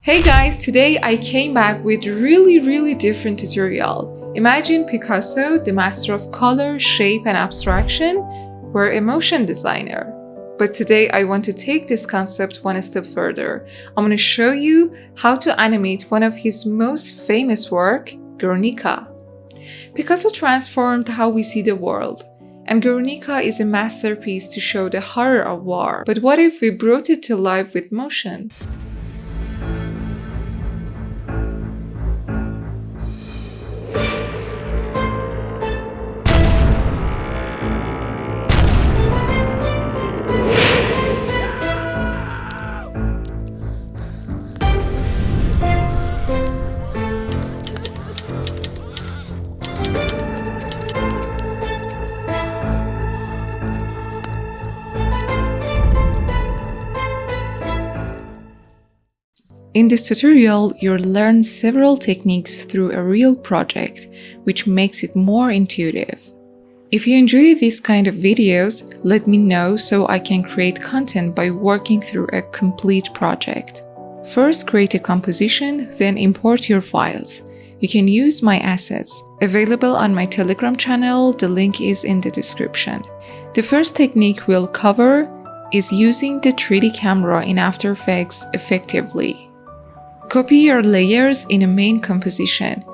Hey guys, today I came back with really different tutorial. Imagine Picasso, the master of color, shape and abstraction, were a motion designer. But today I want to take this concept one step further. I'm going to show you how to animate one of his most famous work, Guernica. Picasso transformed how we see the world, and Guernica is a masterpiece to show the horror of war. But what if we brought it to life with motion? In this tutorial, you'll learn several techniques through a real project, which makes it more intuitive. If you enjoy these kind of videos, let me know so I can create content by working through a complete project. First, create a composition, then import your files. You can use my assets, available on my Telegram channel, the link is in the description. The first technique we'll cover is using the 3D camera in After Effects effectively. Copy your layers in a main composition.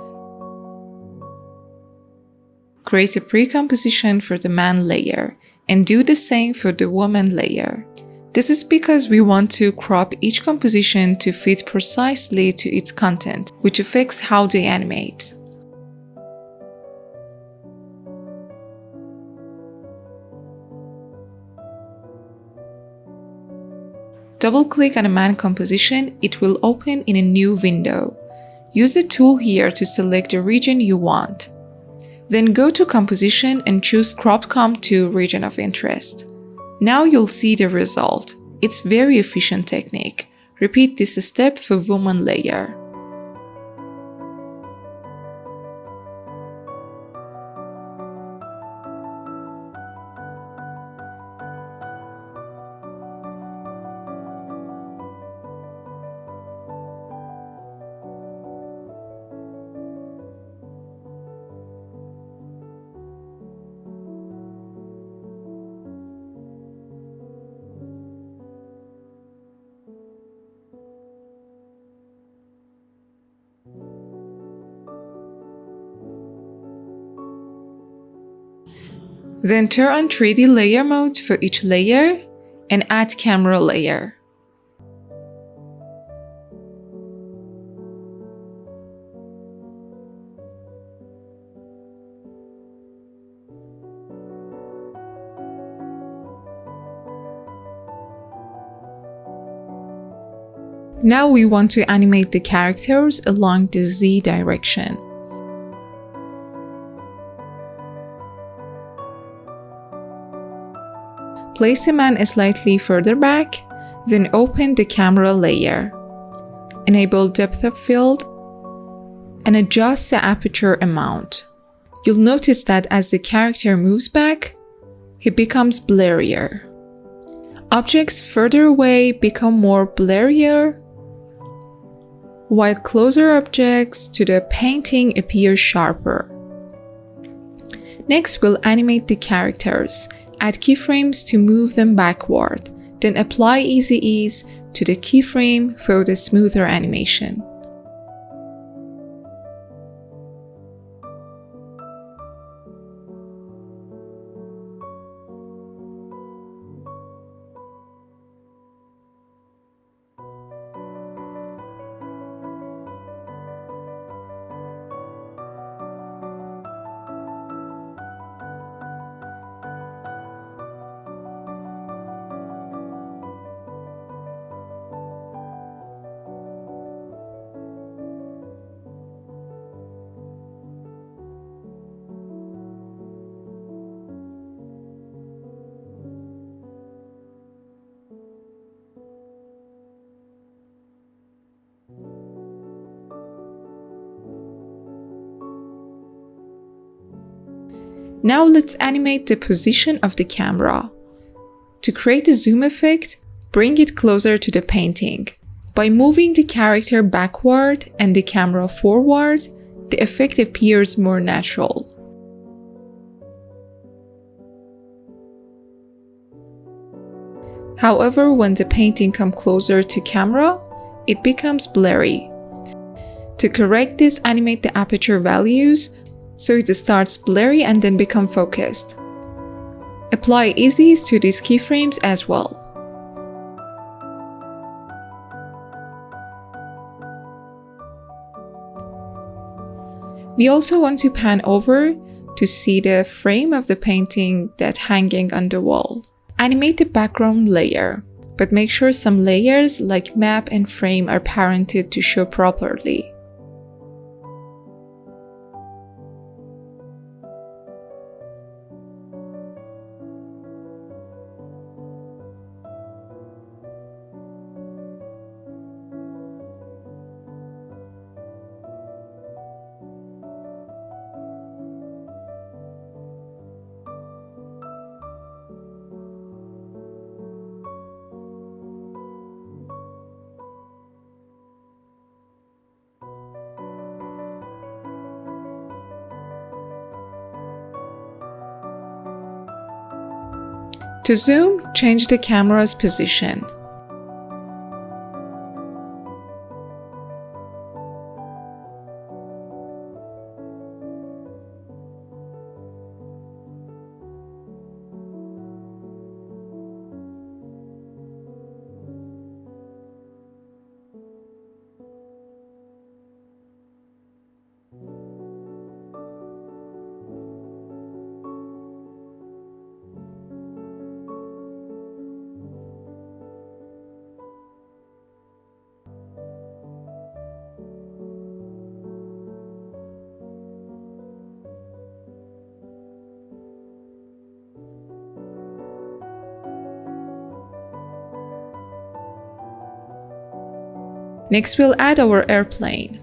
Create a pre-composition for the man layer, and do the same for the woman layer. This is because we want to crop each composition to fit precisely to its content, which affects how they animate. Double-click on a man composition, it will open in a new window. Use the tool here to select the region you want. Then go to Composition and choose Cropped Comp to Region of Interest. Now you'll see the result. It's very efficient technique. Repeat this step for woman layer. Then turn on 3D layer mode for each layer and add camera layer. Now we want to animate the characters along the Z direction. Place the man slightly further back, then open the camera layer. Enable depth of field and adjust the aperture amount. You'll notice that as the character moves back, he becomes blurrier. Objects further away become more blurrier, while closer objects to the painting appear sharper. Next, we'll animate the characters. Add keyframes to move them backward, then apply Easy Ease to the keyframe for the smoother animation. Now let's animate the position of the camera. To create a zoom effect, bring it closer to the painting. By moving the character backward and the camera forward, the effect appears more natural. However, when the painting comes closer to camera, it becomes blurry. To correct this, animate the aperture values so it starts blurry and then become focused. Apply ease to these keyframes as well. We also want to pan over to see the frame of the painting that's hanging on the wall. Animate the background layer, but make sure some layers like map and frame are parented to show properly. To zoom, change the camera's position. Next, we'll add our airplane.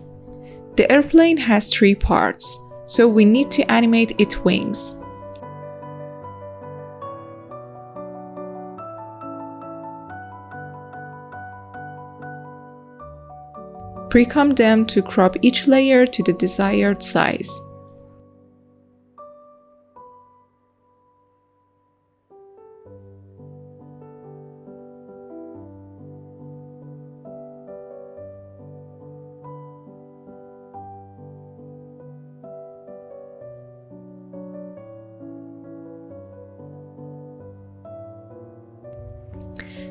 The airplane has 3 parts, so we need to animate its wings. Pre-comb them to crop each layer to the desired size.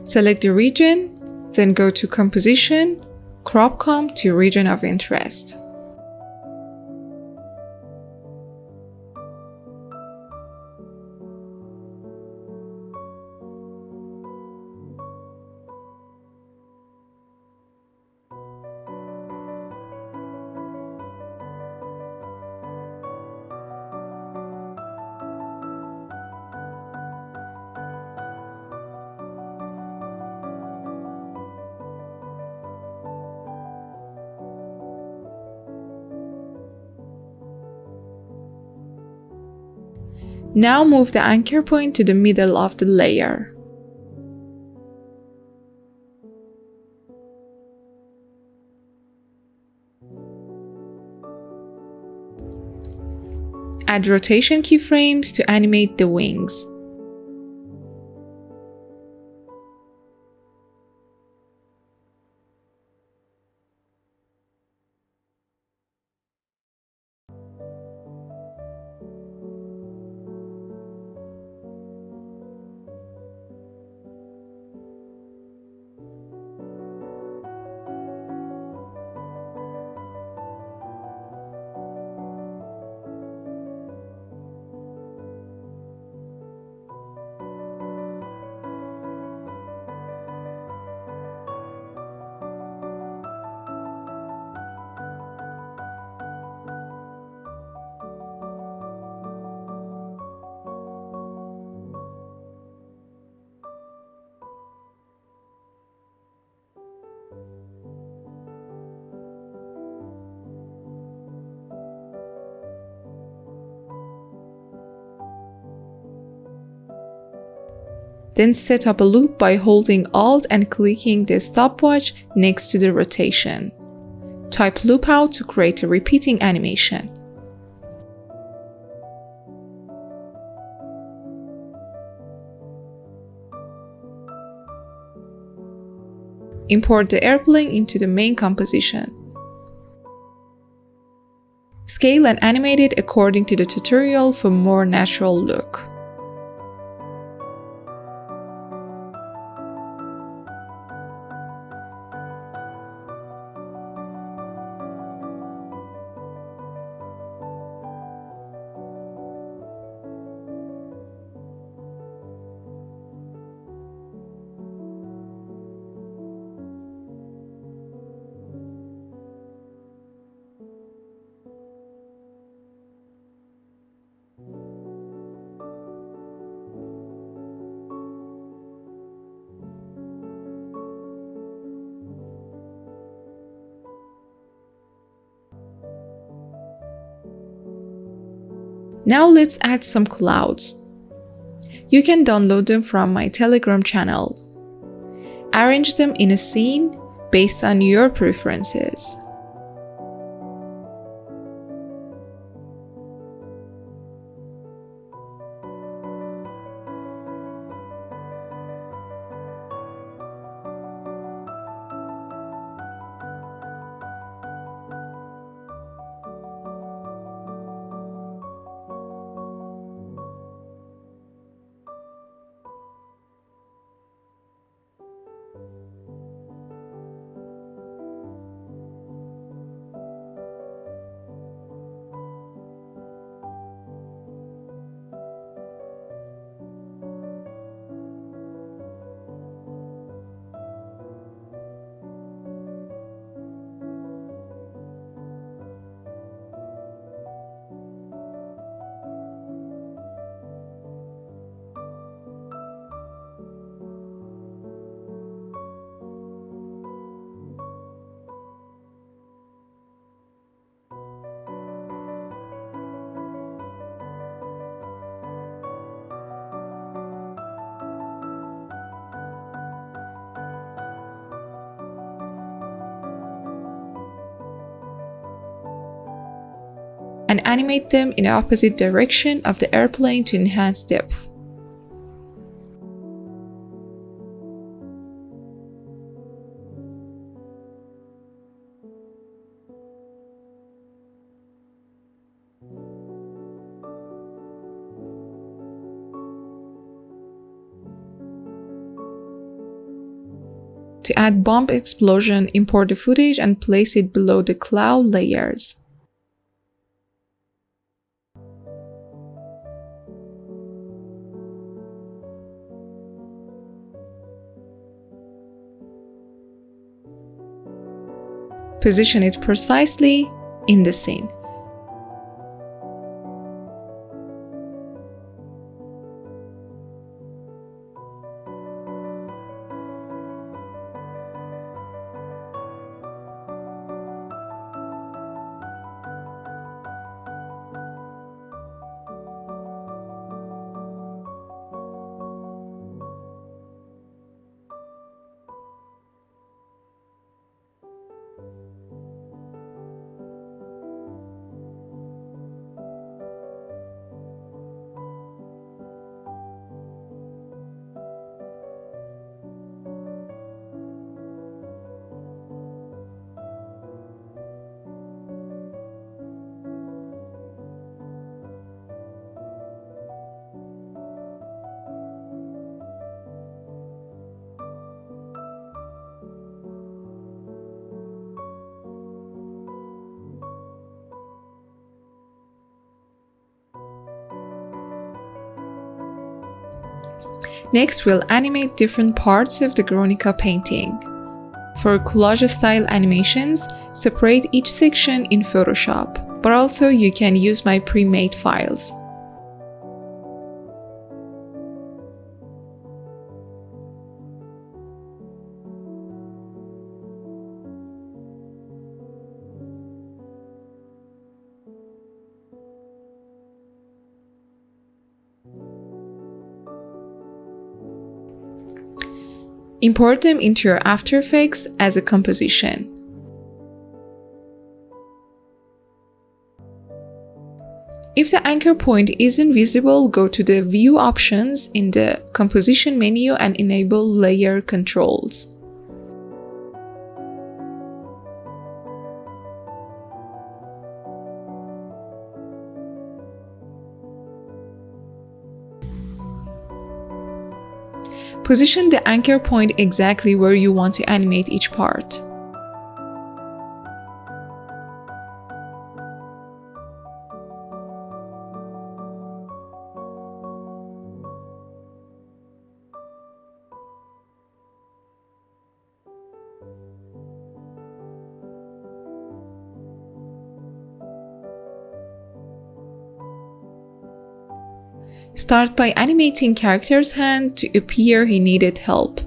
Select the region, then go to Composition, Crop Comb to Region of Interest. Now move the anchor point to the middle of the layer. Add rotation keyframes to animate the wings. Then set up a loop by holding Alt and clicking the stopwatch next to the rotation. Type loop out to create a repeating animation. Import the airplane into the main composition. Scale and animate it according to the tutorial for more natural look. Now let's add some clouds. You can download them from my Telegram channel. Arrange them in a scene based on your preferences. And animate them in the opposite direction of the airplane to enhance depth. To add bomb explosion, import the footage and place it below the cloud layers. Position it precisely in the scene. Next, we'll animate different parts of the Guernica painting. For collage-style animations, separate each section in Photoshop, but also you can use my pre-made files. Import them into your After Effects as a composition. If the anchor point isn't visible, go to the View options in the Composition menu and enable Layer Controls. Position the anchor point exactly where you want to animate each part. Start by animating character's hand to appear he needed help.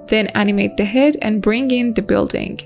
Then animate the head and bring in the building.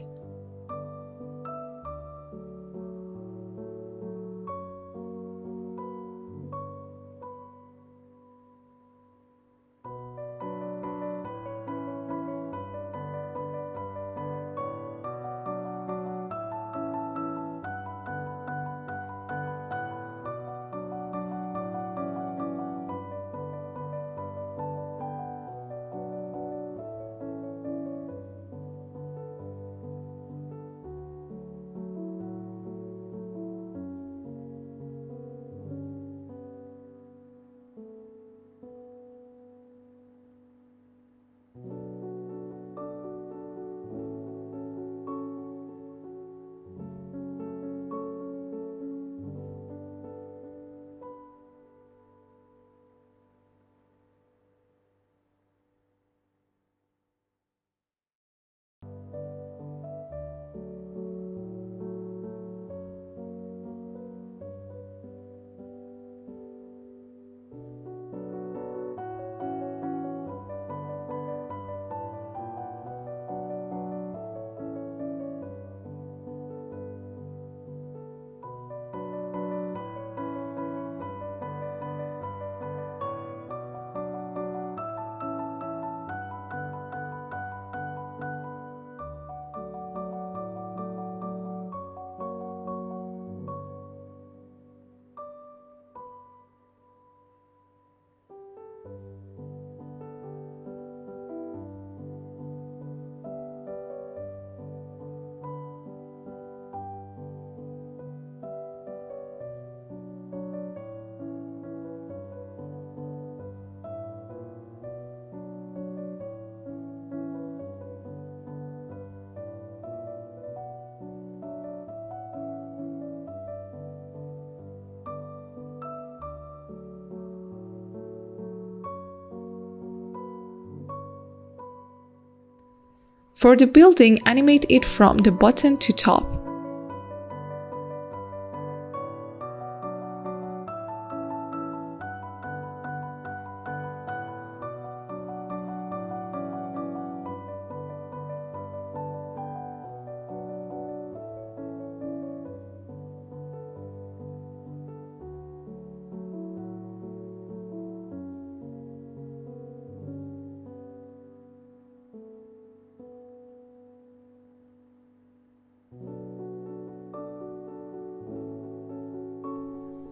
For the building, animate it from the bottom to top.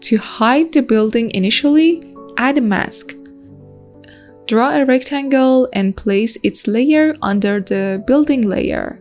To hide the building initially, add a mask. Draw a rectangle and place its layer under the building layer.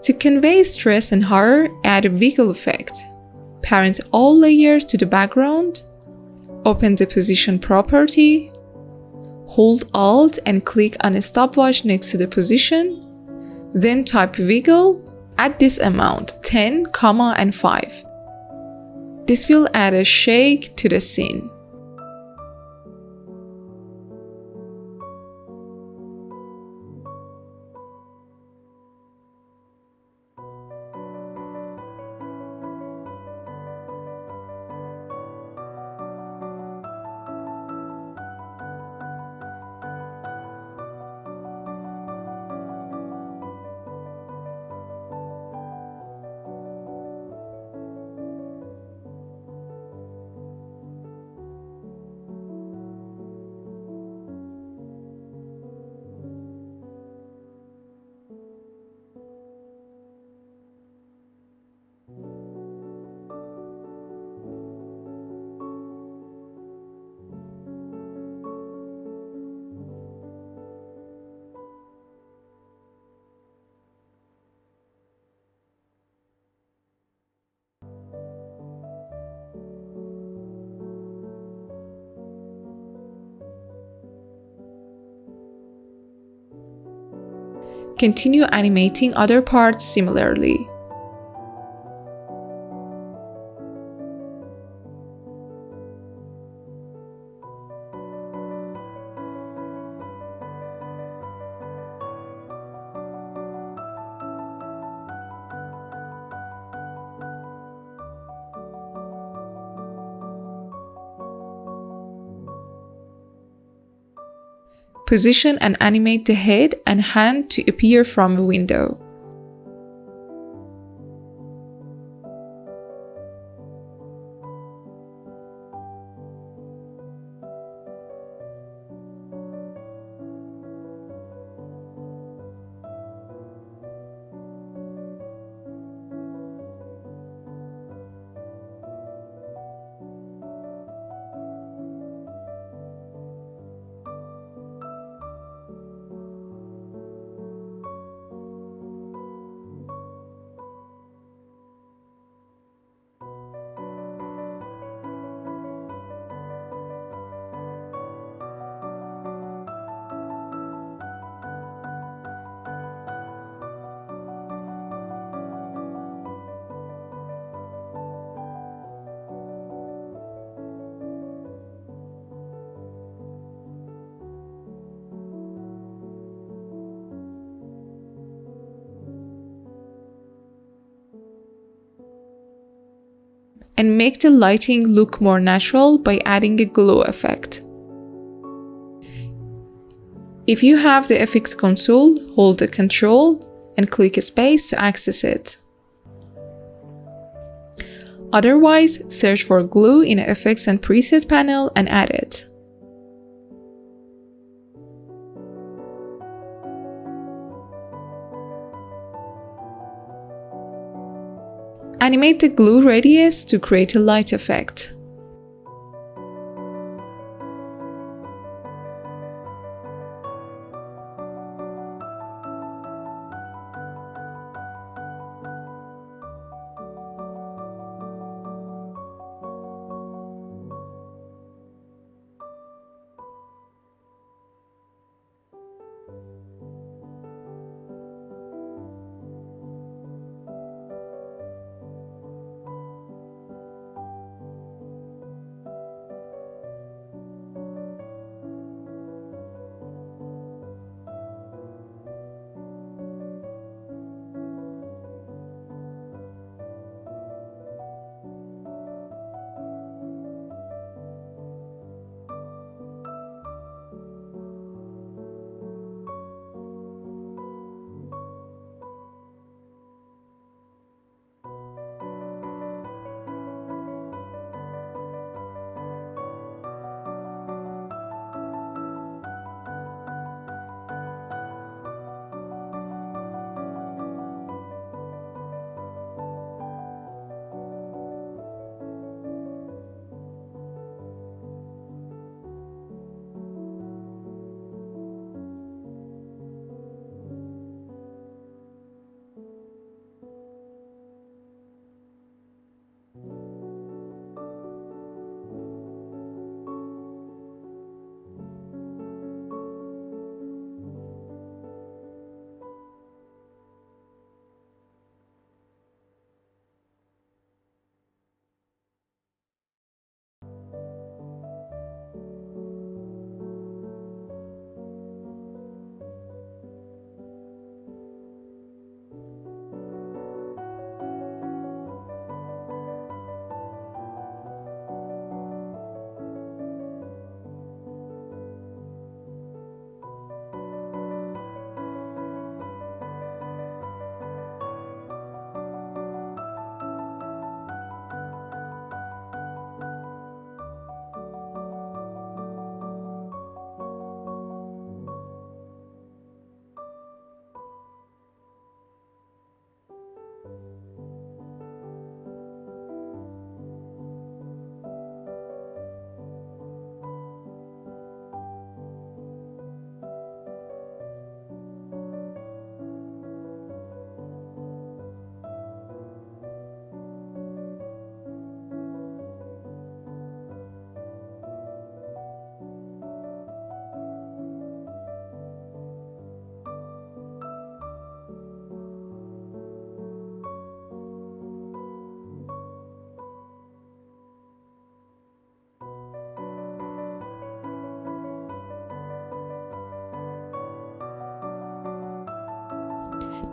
To convey stress and horror, add a vehicle effect. parent all layers to the background, open the position property, hold Alt and click on a stopwatch next to the position, then type wiggle, add this amount, 10, and 5. This will add a shake to the scene. Continue animating other parts similarly. Position and animate the head and hand to appear from a window. And make the lighting look more natural by adding a glow effect. If you have the FX console, hold the Ctrl and click space to access it. Otherwise, search for glue in the FX and preset panel and add it. Animate the glue radius to create a light effect.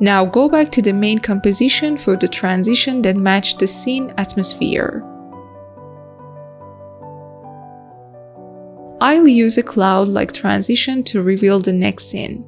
Now go back to the main composition for the transition that matched the scene atmosphere. I'll use a cloud-like transition to reveal the next scene.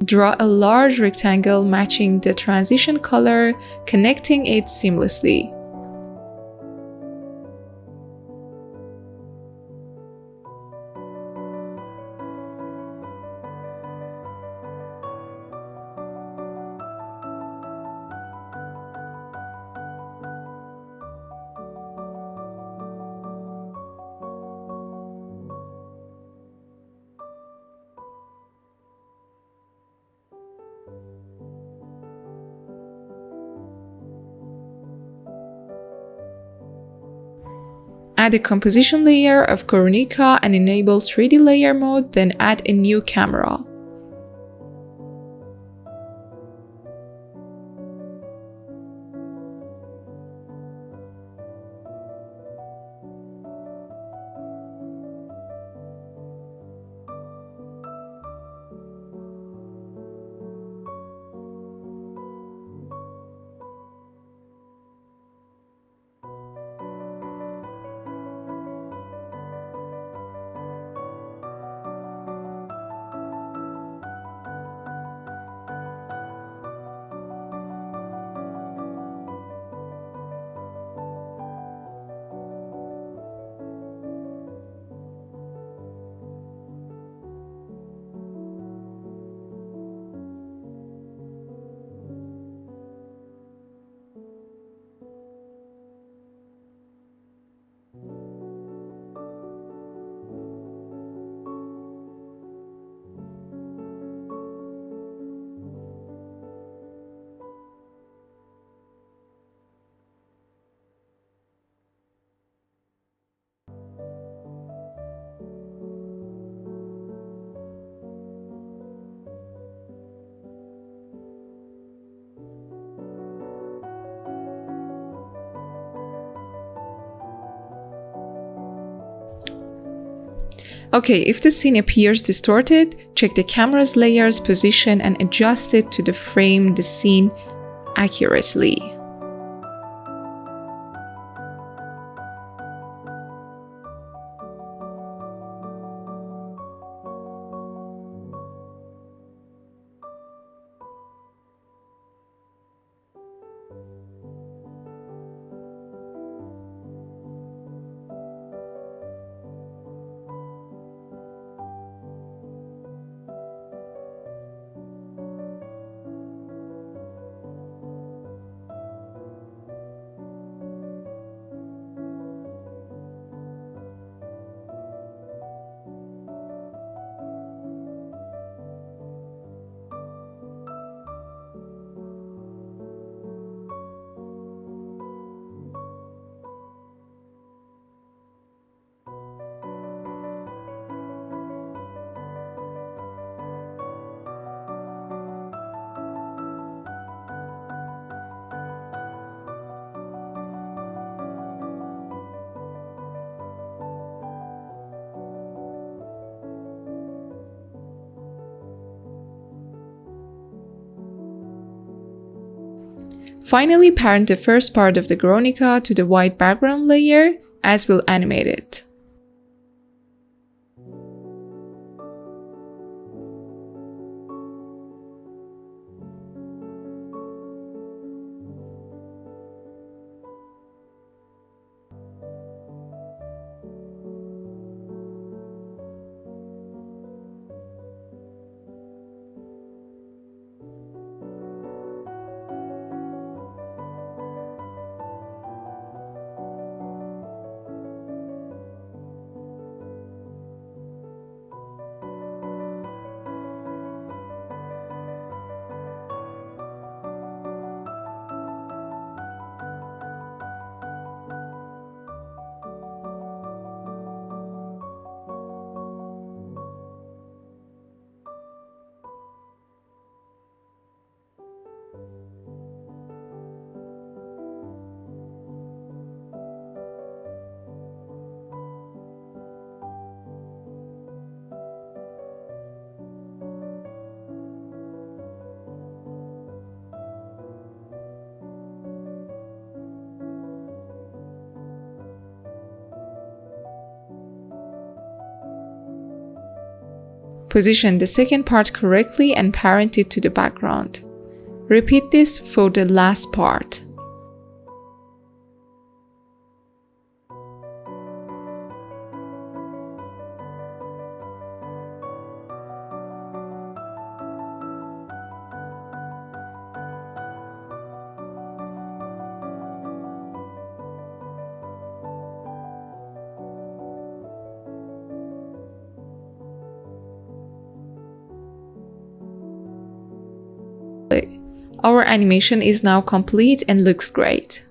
Draw a large rectangle matching the transition color, connecting it seamlessly. Add a composition layer of Coronica and enable 3D layer mode, then add a new camera. Okay, if the scene appears distorted, check the camera's layers position and adjust it to frame the scene accurately. Finally, parent the first part of the Coronica to the white background layer, as we'll animate it. Position the second part correctly and parent it to the background. Repeat this for the last part. Our animation is now complete and looks great.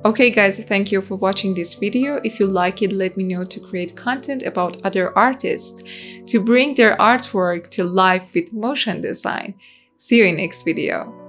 Okay guys, thank you for watching this video. If you like it, let me know to create content about other artists to bring their artwork to life with motion design. See you in next video.